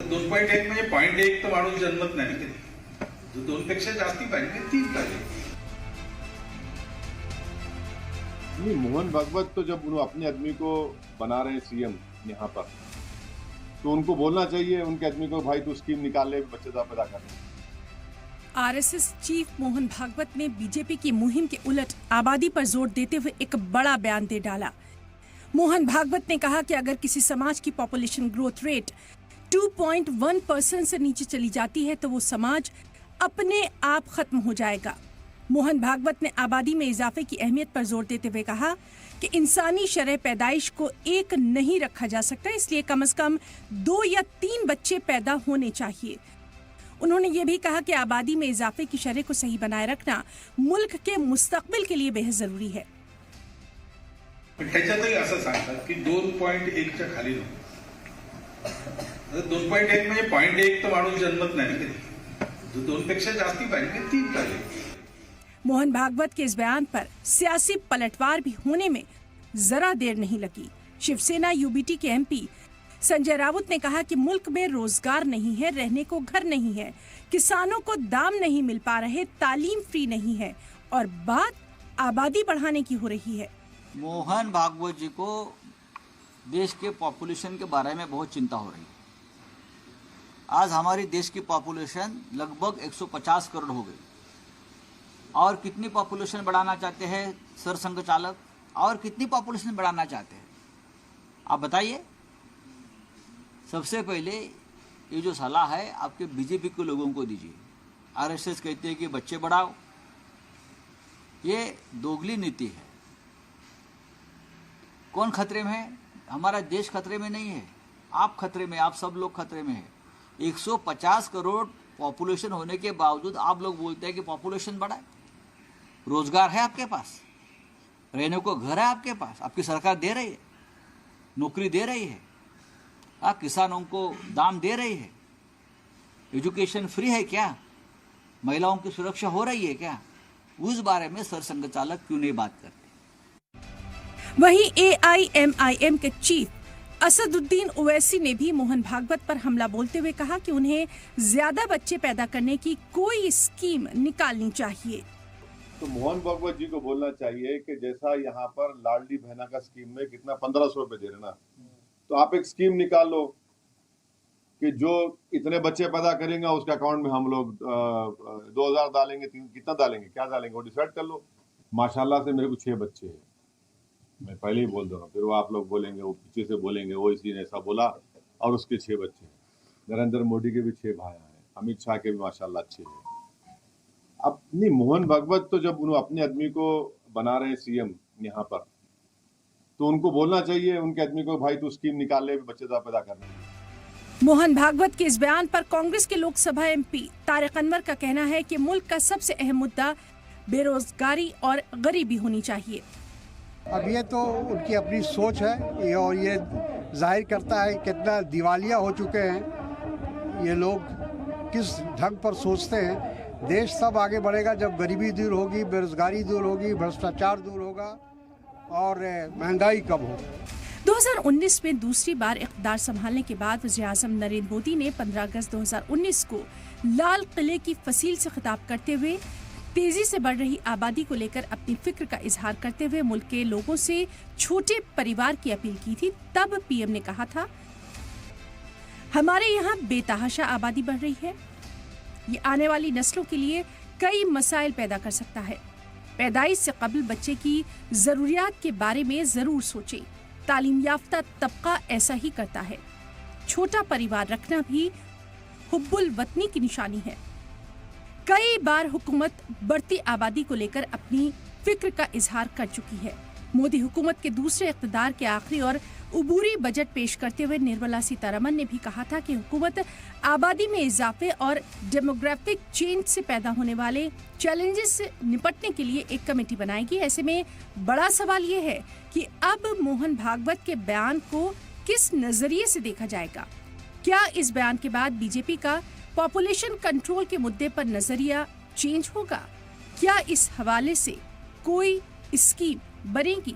2.1 म्हणजे 0.1 तर माणूस जन्मत नाही ना कधी. 2 पेक्षा जास्ती पाहिजे, 3 पाहिजे. नहीं, मोहन भागवत तो जब उन्होंने अपने आदमी को बना रहे हैं सीएम यहाँ पर, तो उनको बोलना चाहिए उनके आदमी को, भाई तू स्कीम निकाल ले, बच्चे पैदा कर ले. आरएसएस चीफ मोहन भागवत ने बीजेपी की मुहिम के उलट आबादी पर जोर देते हुए एक बड़ा बयान दे डाला। मोहन भागवत ने कहा कि अगर किसी समाज की पॉपुलेशन ग्रोथ रेट 2.1% से नीचे चली जाती है तो वो समाज अपने आप खत्म हो जाएगा। मोहन भागवत ने आबादी में इजाफे की अहमियत पर जोर देते हुए कहा कि इंसानी शरह पैदाइश को एक नहीं रखा जा सकता, इसलिए कम से कम 2 या 3 बच्चे पैदा होने चाहिए। उन्होंने ये भी कहा कि आबादी में इजाफे की शरह को सही बनाए रखना मुल्क के मुस्तकबिल के लिए बेहद जरूरी है। त्याच्यातही असं सांगतात की 2.1च्या खाली नको. 2.1 म्हणजे 0.1 तर माणूस जन्मत नाही ना कधी. 2 पेक्षा जास्ती पाहिजे, 3 पाहिजे. मोहन भागवत के इस बयान पर सियासी पलटवार भी होने में जरा देर नहीं लगी। शिवसेना यूबीटी के एमपी संजय राउत ने कहा कि मुल्क में रोजगार नहीं है, रहने को घर नहीं है, किसानों को दाम नहीं मिल पा रहे, तालीम फ्री नहीं है और बात आबादी बढ़ाने की हो रही है। मोहन भागवत जी को देश के पॉपुलेशन के बारे में बहुत चिंता हो रही है। आज हमारी देश की पॉपुलेशन लगभग 150 करोड़ हो गई। और कितनी पॉपुलेशन बढ़ाना चाहते हैं सर संघ चालक, और कितनी पॉपुलेशन बढ़ाना चाहते हैं आप बताइए। सबसे पहले ये जो सलाह है आपके बीजेपी के लोगों को दीजिए। आरएसएस कहते हैं कि बच्चे बढ़ाओ, ये दोगली नीति है। कौन खतरे में है? हमारा देश खतरे में नहीं है, आप खतरे में, आप सब लोग खतरे में है। 150 करोड़ पॉपुलेशन होने के बावजूद आप लोग बोलते हैं कि पॉपुलेशन बढ़ाए। रोजगार है आपके पास, रहने को घर है आपके पास, आपकी सरकार दे रही है, नौकरी दे रही है, किसानों को दाम दे रही है, एजुकेशन फ्री है क्या, महिलाओं की सुरक्षा हो रही है क्या, उस बारे में सरसंघ चालक क्यों नहीं बात करते? वहीं एआईएमआईएम के चीफ असदुद्दीन ओवैसी ने भी मोहन भागवत पर हमला बोलते हुए कहा कि उन्हें ज्यादा बच्चे पैदा करने की कोई स्कीम निकालनी चाहिए। तो मोहन भागवत जी को बोलना चाहिए कि जैसा यहाँ पर लाडली बहना का स्कीम में कितना 1500 रुपए दे रहे ना, तो आप एक स्कीम निकाल लो कि जो इतने बच्चे पैदा करेंगे उसके अकाउंट में हम लोग 2000 डालेंगे, कितना डालेंगे, क्या डालेंगे वो डिसाइड कर लो। माशाल्लाह से मेरे को 6 बच्चे हैं, मैं पहले ही बोल दे रहा हूँ, फिर वो आप लोग बोलेंगे, वो पीछे से बोलेंगे वो इसी ने ऐसा बोला, और उसके 6 बच्चे हैं। नरेंद्र मोदी के भी 6 भाई हैं, अमित शाह के भी माशाल्लाह अच्छे हैं। अब नहीं, मोहन भागवत तो जब उन्होंने अपने आदमी को बना रहे हैं सीएम यहाँ पर, तो उनको बोलना चाहिए उनके आदमी को, भाई तू स्कीम निकाल ले, बच्चे पैदा करने। मोहन भागवत के इस बयान पर कांग्रेस के लोकसभा एमपी तारिक अनवर का कहना है कि मुल्क का सबसे अहम मुद्दा बेरोजगारी और गरीबी होनी चाहिए। अब ये तो उनकी अपनी सोच है, और ये जाहिर करता है कितना दिवालिया हो चुके हैं ये लोग, किस ढंग पर सोचते हैं। देश तब आगे बढ़ेगा जब गरीबी दूर होगी, बेरोजगारी दूर होगी, भ्रष्टाचार दूर होगा और महंगाई कम होगी। 2019 में दूसरी बार इक़्तिदार संभालने के बाद वज़ीर-ए-आज़म नरेंद्र मोदी ने 15 अगस्त 2019 को लाल किले की फसील से खिताब करते हुए तेजी से बढ़ रही आबादी को लेकर अपनी फिक्र का इजहार करते हुए मुल्क के लोगों से छोटे परिवार की अपील की थी। तब पीएम ने कहा था, हमारे यहाँ बेतहाशा आबादी बढ़ रही है, ये आने वाली नस्लों के लिए कई मसाइल पैदा कर सकता है। पैदाइश से कबल बच्चे की जरूरियात के बारे में जरूर सोचें। तालीम याफ्ता तबका ऐसा ही करता है। छोटा परिवार रखना भी हुब्बुल वतनी की निशानी है। कई बार हुकूमत बढ़ती आबादी को लेकर अपनी फिक्र का इजहार कर चुकी है। मोदी हुकूमत के दूसरे इक़्तिदार के आखिरी और उबूरी बजट पेश करते हुए निर्मला सीतारमण ने भी कहा था कि हुकूमत आबादी में इजाफे और डेमोग्राफिक चेंज से पैदा होने वाले चैलेंजेस से निपटने के लिए एक कमेटी बनाएगी। ऐसे में बड़ा सवाल ये है कि अब मोहन भागवत के बयान को किस नजरिए से देखा जाएगा। क्या इस बयान के बाद बीजेपी का पॉपुलेशन कंट्रोल के मुद्दे पर नजरिया चेंज होगा? क्या इस हवाले से कोई स्कीम बनेगी?